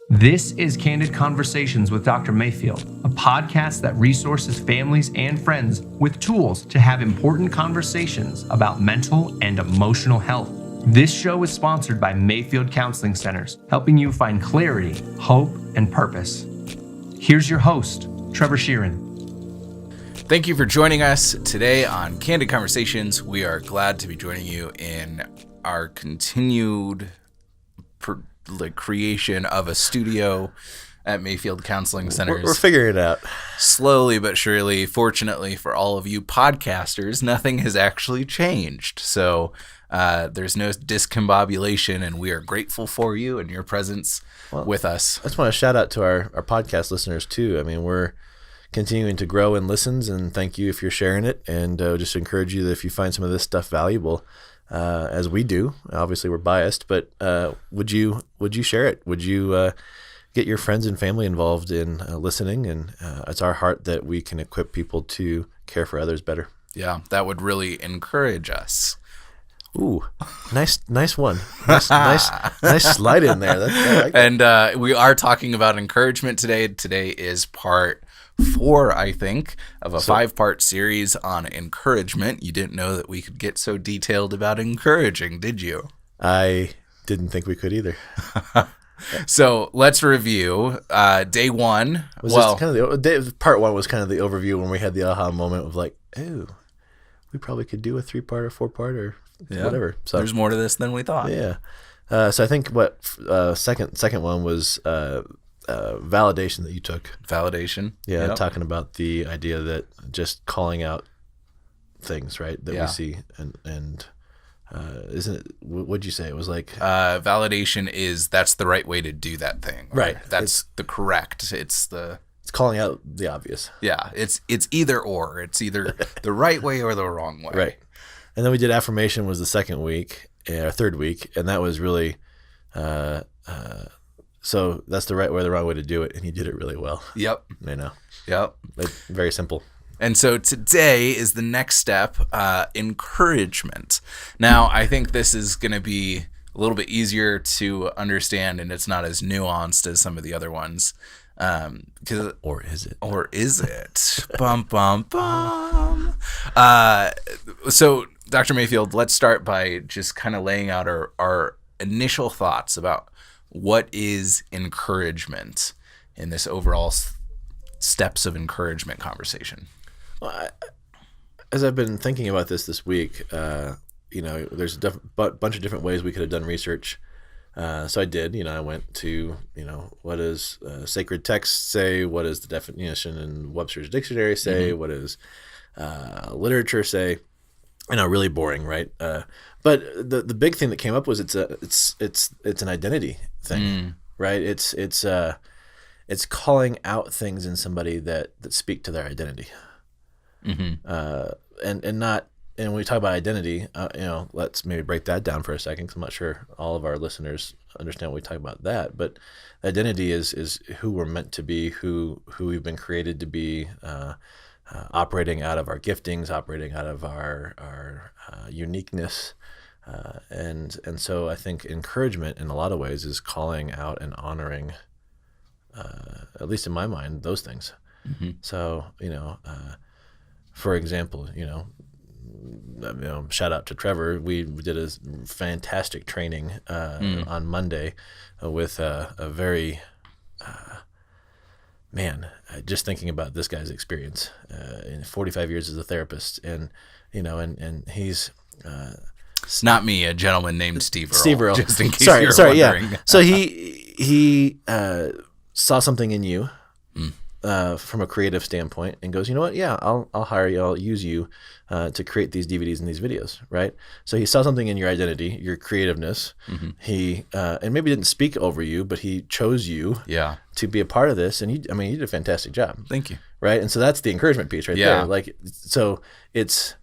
This is Candid Conversations with Dr. Mayfield, a podcast that resources families and friends with tools to have important conversations about mental and emotional health. This show is sponsored by Mayfield Counseling Centers, helping you find clarity, hope, and purpose. Here's your host, Trever Shirin. Thank you for joining us today on Candid Conversations. We are glad to be joining you in our continued creation of a studio at Mayfield Counseling Centers. We're figuring it out. Slowly but surely. Fortunately for all of you podcasters, nothing has actually changed. So there's no discombobulation, and we are grateful for you and your presence with us. I just want to shout out to our podcast listeners too. I mean, we're continuing to grow in listens, and thank you if you're sharing it, and just encourage you that if you find some of this stuff valuable, as we do, obviously we're biased, but would you share it? Would you get your friends and family involved in listening? And it's our heart that we can equip people to care for others better. Yeah, that would really encourage us. Ooh, nice one. Nice slide in there. I like that. And we are talking about encouragement today. Today is part 4, I think, of a 5-part series on encouragement. You didn't know that we could get so detailed about encouraging, did you? I didn't think we could either. So let's review. Day 1. Part 1 was kind of the overview when we had the aha moment of like, oh, we probably could do a 3-part or 4-part or whatever. So there's more to this than we thought. Yeah. So I think what second one was validation that you took. Validation. Yeah, yep. Talking about the idea that just calling out things, right, that we see, and isn't it? What'd you say? It was like validation is that's the right way to do that thing. Right. That's the correct. It's calling out the obvious. Yeah. It's either or. It's either the right way or the wrong way. Right. And then we did affirmation was the second week, or third week, and that was really. So that's the right way, the wrong way to do it, and you did it really well. Yep. I know. Yep. Very simple. And so today is the next step, encouragement. Now, I think this is going to be a little bit easier to understand, and it's not as nuanced as some of the other ones. Or is it? Or is it? Bum, bum, bum. So, Dr. Mayfield, let's start by just kind of laying out our initial thoughts about what is encouragement in this overall steps of encouragement conversation. Well, as I've been thinking about this week, there's a bunch of different ways we could have done research. So I did, I went to, what does sacred text say? What does the definition in Webster's dictionary say? Mm-hmm. What does literature say? Really boring, right? But the big thing that came up was it's an identity thing, right? It's calling out things in somebody that speak to their identity, and when we talk about identity, let's maybe break that down for a second, because I'm not sure all of our listeners understand when we talk about that. But identity is who we're meant to be, who we've been created to be. Operating out of our giftings, operating out of our uniqueness, and so I think encouragement in a lot of ways is calling out and honoring, at least in my mind, those things. Mm-hmm. So for example, shout out to Trevor. We did a fantastic training on Monday with a very just thinking about this guy's experience in 45 years as a therapist, and he's it's not me, a gentleman named Steve Earle. Steve Earle. Just in case you're wondering. Yeah. So he saw something in you from a creative standpoint and goes, you know what? Yeah, I'll hire you. I'll use you to create these DVDs and these videos, right? So he saw something in your identity, your creativeness. Mm-hmm. He and maybe didn't speak over you, but he chose you to be a part of this, and you did a fantastic job. Thank you. Right, and so that's the encouragement piece right there. Like, so it's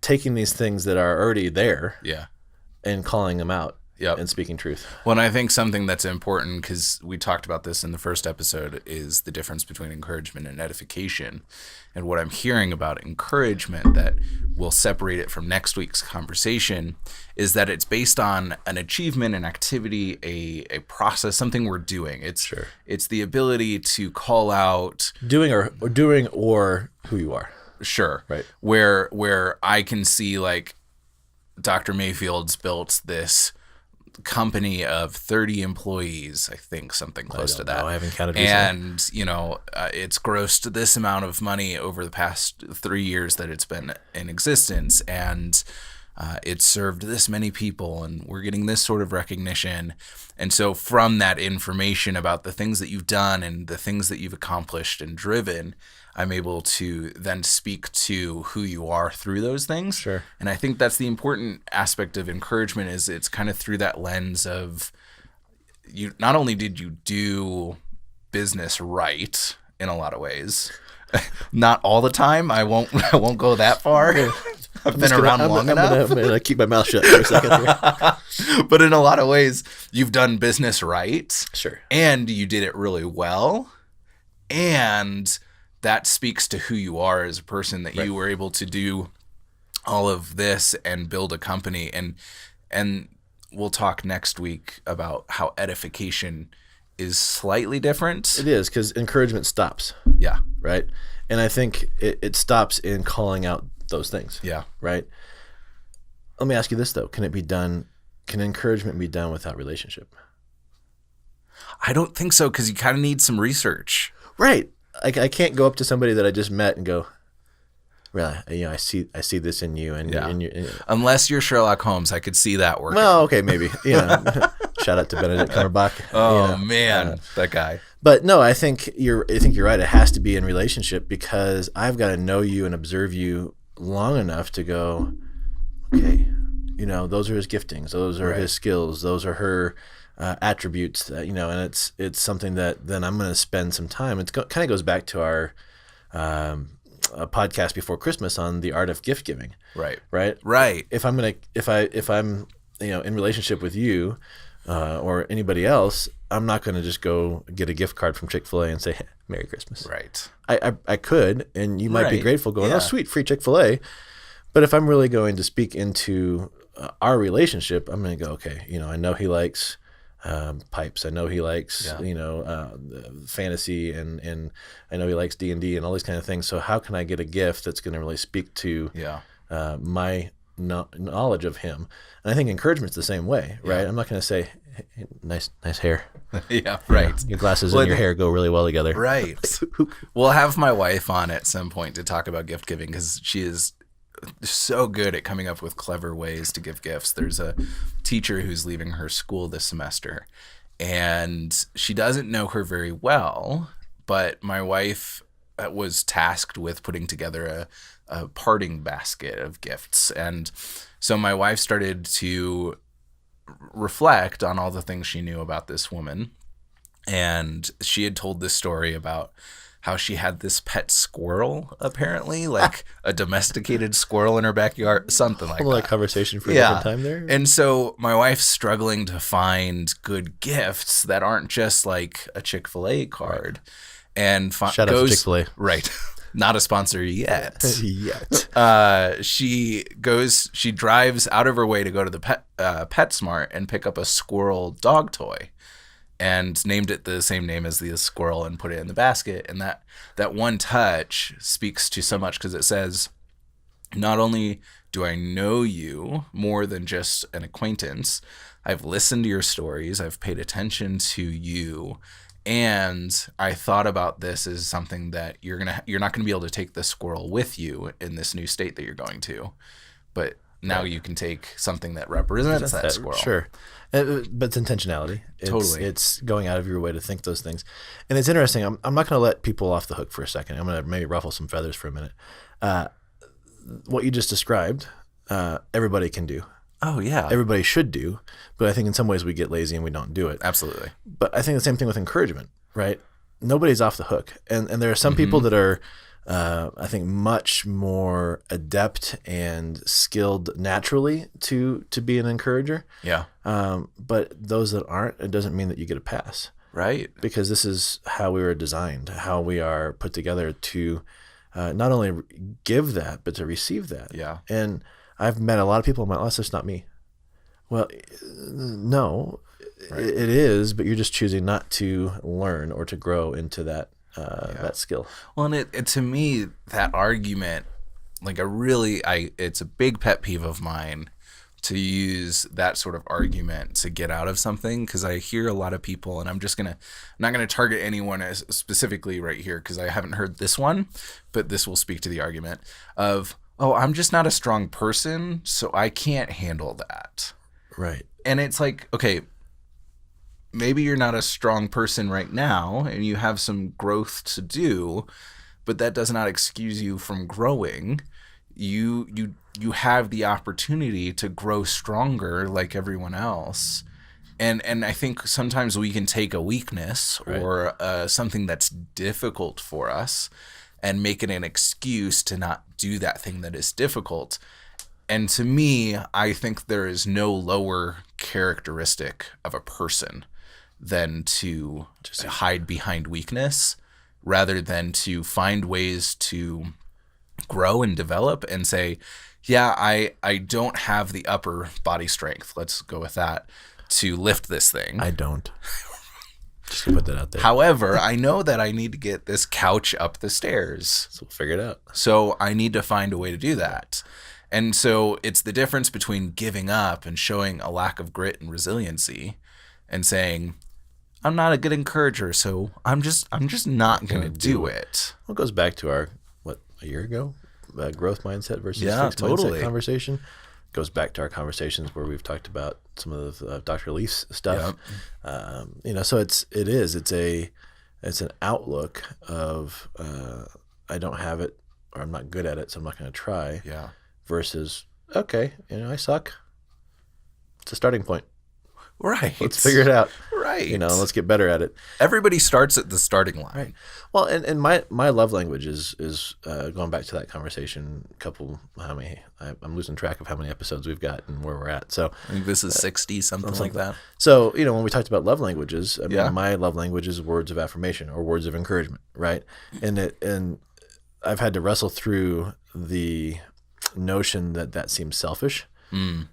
taking these things that are already there, and calling them out Yep. and speaking truth. Well, and I think something that's important, because we talked about this in the first episode, is the difference between encouragement and edification. And what I'm hearing about encouragement that will separate it from next week's conversation is that it's based on an achievement, an activity, a process, something we're doing. It's the ability to call out Doing or who you are. Sure. Right. Where I can see, like, Dr. Mayfield's built this company of 30 employees, I think, something close to that. I haven't counted recently. And, it's grossed this amount of money over the past 3 years that it's been in existence. And it's served this many people, and we're getting this sort of recognition. And so from that information about the things that you've done and the things that you've accomplished and driven, I'm able to then speak to who you are through those things. Sure. And I think that's the important aspect of encouragement, is it's kind of through that lens of, you not only did you do business right in a lot of ways, not all the time. I won't go that far. I've been around long enough. I'm gonna keep my mouth shut for a second here. But in a lot of ways, you've done business right. Sure. And you did it really well. And that speaks to who you are as a person, that you were able to do all of this and build a company. And we'll talk next week about how edification is slightly different. It is, because encouragement stops. Yeah. Right. And I think it stops in calling out those things. Yeah. Right. Let me ask you this, though. Can encouragement be done without relationship? I don't think so, because you kind of need some research. Right. I can't go up to somebody that I just met and go, really, I see this in you, and, Unless you're Sherlock Holmes, I could see that working. Well, okay, maybe. Shout out to Benedict Cumberbatch. Oh man, that guy. But no, I think you're right. It has to be in relationship, because I've got to know you and observe you long enough to go, okay, those are his giftings, those are his skills, those are her attributes, and it's something that then I'm going to spend some time. It kind of goes back to our podcast before Christmas on the art of gift giving. Right. If I'm in relationship with you or anybody else, I'm not going to just go get a gift card from Chick-fil-A and say, hey, Merry Christmas. Right. I could, and you might be grateful, going, oh, sweet, free Chick-fil-A. But if I'm really going to speak into our relationship, I'm going to go, okay, I know he likes pipes. I know he likes, fantasy, and I know he likes D&D and all these kind of things. So how can I get a gift that's going to really speak to my knowledge of him? And I think encouragement's the same way, right? I'm not going to say, hey, nice hair. Yeah, right. Your glasses and your hair go really well together. Right. We'll have my wife on at some point to talk about gift giving, because she is so good at coming up with clever ways to give gifts. There's a teacher who's leaving her school this semester, and she doesn't know her very well, but my wife was tasked with putting together a parting basket of gifts. And so my wife started to reflect on all the things she knew about this woman, and she had told this story about how she had this pet squirrel, apparently, like a domesticated squirrel in her backyard, something like that. Like conversation for a different time there. And so my wife's struggling to find good gifts that aren't just like a Chick-fil-A card. And shout out to Chick-fil-A. Right. Not a sponsor yet. She drives out of her way to go to the PetSmart and pick up a squirrel dog toy, and named it the same name as the squirrel and put it in the basket. And that one touch speaks to so much, because it says, not only do I know you more than just an acquaintance, I've listened to your stories, I've paid attention to you, and I thought about this as something that you're not gonna be able to take the squirrel with you in this new state that you're going to, but now you can take something that represents that squirrel. Sure. But it's intentionality. Totally. It's going out of your way to think those things. And it's interesting. I'm not going to let people off the hook for a second. I'm going to maybe ruffle some feathers for a minute. What you just described, everybody can do. Oh, yeah. Everybody should do. But I think in some ways we get lazy and we don't do it. Absolutely. But I think the same thing with encouragement, right? Nobody's off the hook. And there are some people that are I think much more adept and skilled naturally to be an encourager. Yeah. But those that aren't, it doesn't mean that you get a pass. Right. Because this is how we were designed, how we are put together to not only give that, but to receive that. Yeah. And I've met a lot of people in my life, that's not me. Well, no, right. It is, but you're just choosing not to learn or to grow into that that skill. Well, and it to me, that argument, like it's a big pet peeve of mine to use that sort of argument to get out of something, because I hear a lot of people, and I'm not gonna target anyone as specifically right here because I haven't heard this one, but this will speak to the argument of, oh, I'm just not a strong person, so I can't handle that. Right. And it's like, okay, maybe you're not a strong person right now and you have some growth to do, but that does not excuse you from growing. You have the opportunity to grow stronger like everyone else. And I think sometimes we can take a weakness or something that's difficult for us and make it an excuse to not do that thing that is difficult. And to me, I think there is no lower characteristic of a person than to just hide behind weakness, rather than to find ways to grow and develop and say, yeah, I don't have the upper body strength, let's go with that, to lift this thing. I don't. Just put that out there. However, I know that I need to get this couch up the stairs. So we'll figure it out. So I need to find a way to do that. And so it's the difference between giving up and showing a lack of grit and resiliency and saying, I'm not a good encourager, so I'm just not going to do it. Well, it goes back to our, a year ago? Growth mindset versus fixed totally. mindset conversation. Goes back to our conversations where we've talked about some of the Dr. Leaf's stuff. Yep. So it's an outlook of I don't have it, or I'm not good at it, so I'm not going to try. Yeah. Versus, okay, I suck. It's a starting point. Right. Let's figure it out. Right. Let's get better at it. Everybody starts at the starting line. Right. Well, and my love language is going back to that conversation. I'm losing track of how many episodes we've got and where we're at. So I think this is 60, something like that. So, when we talked about love languages, my love language is words of affirmation or words of encouragement, right? And I've had to wrestle through the notion that seems selfish.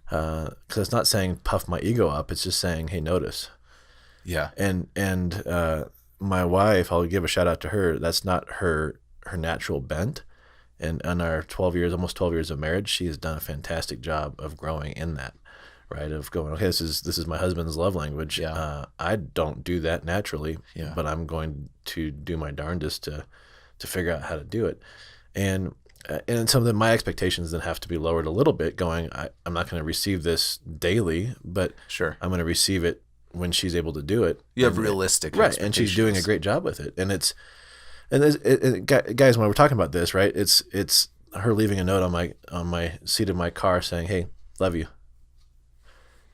Because it's not saying puff my ego up. It's just saying, hey, notice. Yeah. And my wife, I'll give a shout out to her. That's not her natural bent. And on our almost 12 years of marriage, she has done a fantastic job of growing in that, right? Of going, okay, this is my husband's love language. Yeah. I don't do that naturally, yeah. but I'm going to do my darndest to figure out how to do it. And some of my expectations then have to be lowered a little bit, going, I'm not going to receive this daily, but sure, I'm going to receive it when she's able to do it. You have realistic right, and she's doing a great job with it. And guys, when we're talking about this, right, it's her leaving a note on my seat of my car saying, hey, love you.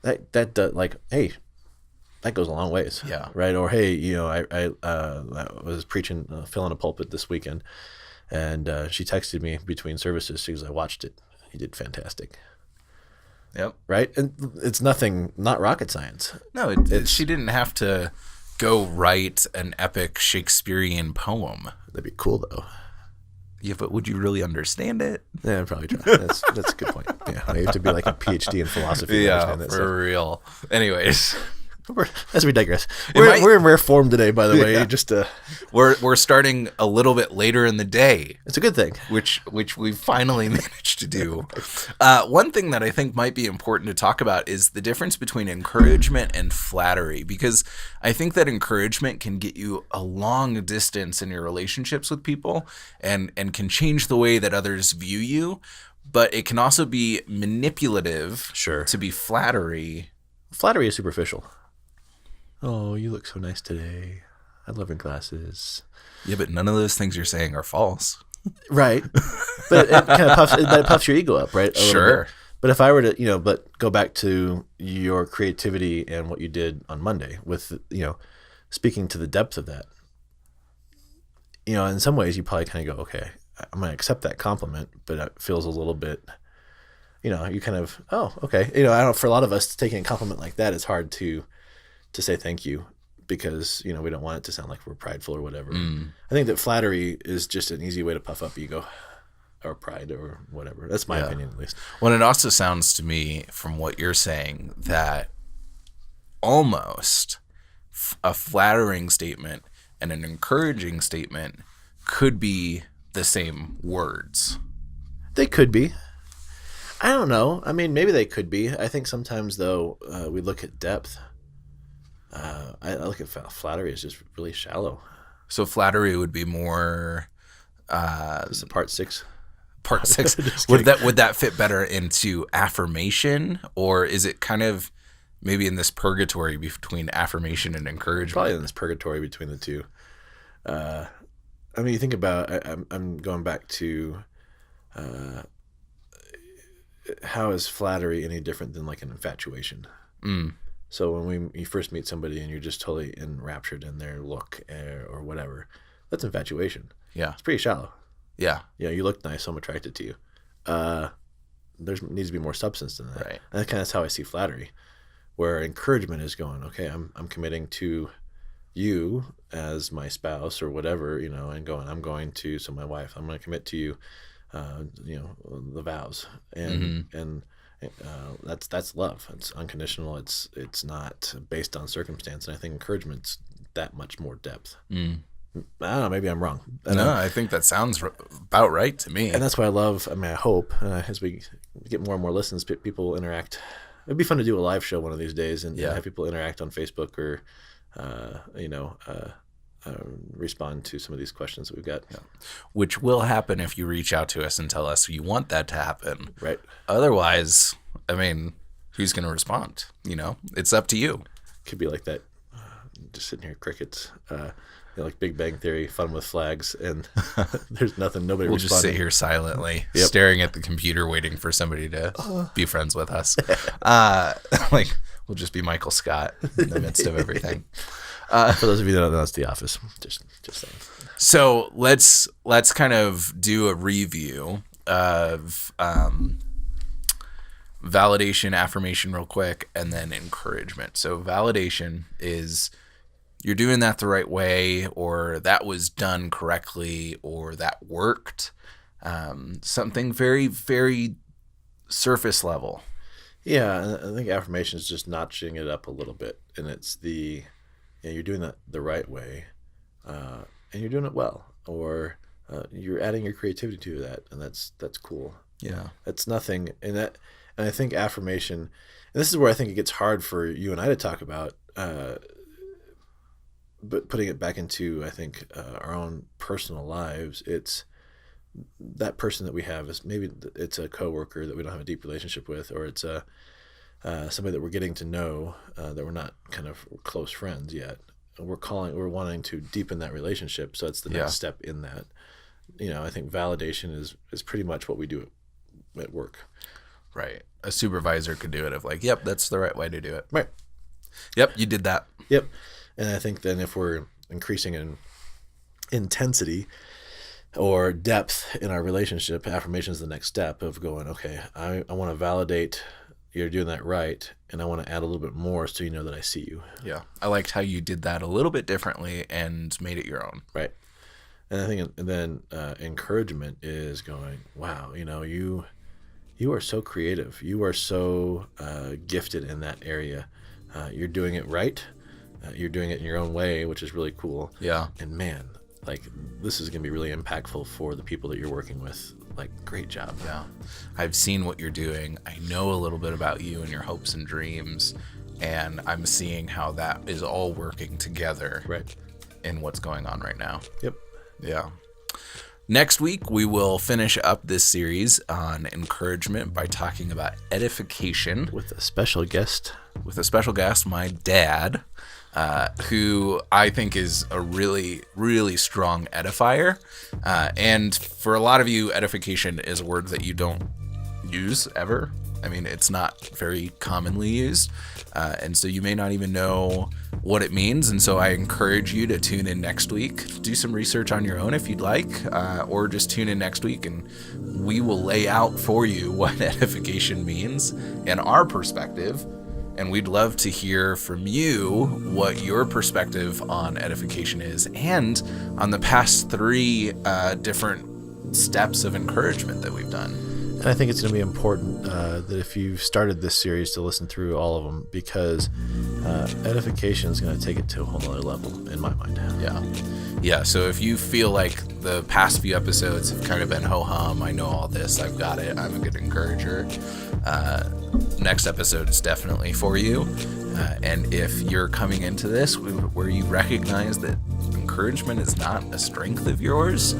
Hey, that goes a long ways. Yeah. Right. Or, hey, I was preaching, filling a pulpit this weekend. And she texted me between services. She goes, I watched it. You did fantastic. Yep. Right? And it's not rocket science. No, she didn't have to go write an epic Shakespearean poem. That'd be cool, though. Yeah, but would you really understand it? Yeah, I'd probably try. That's a good point. Yeah, you have to be like a PhD in philosophy. Yeah, for real. Anyways. As we digress, we're in rare form today, by the way. Yeah. Just we're starting a little bit later in the day. It's a good thing, which we finally managed to do. One thing that I think might be important to talk about is the difference between encouragement and flattery, because I think that encouragement can get you a long distance in your relationships with people and can change the way that others view you, but it can also be manipulative. Sure. To be flattery. Flattery is superficial. Oh, you look so nice today. I love your glasses. Yeah, but none of those things you're saying are false. Right. But it kind of puffs your ego up, right? Sure. But if I were to, but go back to your creativity and what you did on Monday with, speaking to the depth of that, in some ways you probably kind of go, okay, I'm going to accept that compliment, but it feels a little bit, you kind of, oh, okay. I don't know, for a lot of us, taking a compliment like that, it's hard to say thank you because, we don't want it to sound like we're prideful or whatever. I think that flattery is just an easy way to puff up ego or pride or whatever. That's my opinion, at least. Well, it also sounds to me from what you're saying that almost a flattering statement and an encouraging statement could be the same words. They could be. I don't know. I mean, maybe they could be. I think sometimes, though, we look at depth. I look at flattery as just really shallow. So flattery would be more... This is part 6. Part 6. Would that fit better into affirmation? Or is it kind of maybe in this purgatory between affirmation and encouragement? Probably in this purgatory between the two. I mean, you think about, I'm going back to how is flattery any different than like an infatuation? So when you first meet somebody and you're just totally enraptured in their look or whatever, that's infatuation. Yeah. It's pretty shallow. Yeah. You look nice, so I'm attracted to you. There needs to be more substance than that. Right. And that's how I see flattery, where encouragement is going, okay, I'm committing to you as my spouse or whatever, and going, so my wife, I'm going to commit to you, the vows. And that's love. It's unconditional. It's not based on circumstance. And I think encouragement's that much more depth. I don't know, maybe I'm wrong. I think that sounds about right to me. And that's why I love, I hope, as we get more and more listens, people interact. It'd be fun to do a live show one of these days and have people interact on Facebook or, respond to some of these questions that we've got. Yeah. Which will happen if you reach out to us and tell us you want that to happen. Right. Otherwise, I mean, who's going to respond? It's up to you. Could be like that. Just sitting here, crickets. Like Big Bang Theory, fun with flags, and there's nothing. Nobody. We'll responding. Just sit here silently, staring at the computer, waiting for somebody to be friends with us. We'll just be Michael Scott in the midst of everything. For those of you that don't know, that's The Office. Just saying. So let's kind of do a review of validation, affirmation, real quick, and then encouragement. So validation is you're doing that the right way, or that was done correctly, or that worked. Something very, very surface level. Yeah, I think affirmation is just notching it up a little bit, and it's you're doing that the right way, and you're doing it well, or you're adding your creativity to that, and that's cool. Yeah, that's nothing, and I think affirmation, and this is where I think it gets hard for you and I to talk about. But putting it back into, I think, our own personal lives, it's that person that we have is maybe it's a coworker that we don't have a deep relationship with, or it's somebody that we're getting to know that we're not kind of close friends yet. We're wanting to deepen that relationship, so it's the next step in that. I think validation is pretty much what we do at work. Right. A supervisor could do it of like, yep, that's the right way to do it. Right. Yep, you did that. Yep. And I think then if we're increasing in intensity or depth in our relationship, affirmation is the next step of going, okay, I want to validate you're doing that right, and I want to add a little bit more so you know that I see you. Yeah. I liked how you did that a little bit differently and made it your own. Right. And I think then encouragement is going, wow, you are so creative. You are so gifted in that area. You're doing it right. You're doing it in your own way, which is really cool. Yeah. And man, this is going to be really impactful for the people that you're working with. Great job. Yeah. I've seen what you're doing. I know a little bit about you and your hopes and dreams, and I'm seeing how that is all working together in what's going on right now. Yep. Yeah. Next week, we will finish up this series on encouragement by talking about edification. With a special guest, my dad, who I think is a really, really strong edifier. And for a lot of you, edification is a word that you don't use ever. I mean, it's not very commonly used. And so you may not even know what it means. And so I encourage you to tune in next week. Do some research on your own if you'd like, or just tune in next week and we will lay out for you what edification means in our perspective. And we'd love to hear from you what your perspective on edification is and on the past 3 different steps of encouragement that we've done. And I think it's going to be important that if you've started this series to listen through all of them, because edification is going to take it to a whole other level in my mind. Yeah. So if you feel like the past few episodes have kind of been ho-hum, I know all this, I've got it, I'm a good encourager, next episode is definitely for you. And if you're coming into this where you recognize that encouragement is not a strength of yours,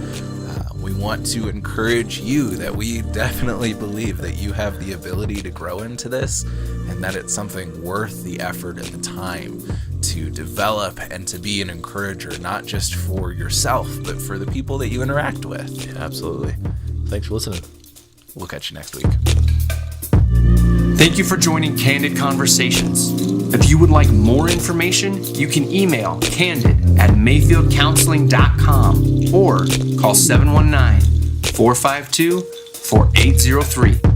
we want to encourage you that we definitely believe that you have the ability to grow into this and that it's something worth the effort and the time to develop and to be an encourager, not just for yourself, but for the people that you interact with. Yeah, absolutely. Thanks for listening. We'll catch you next week. Thank you for joining Candid Conversations. If you would like more information, you can email candid@mayfieldcounseling.com or call 719-452-4803.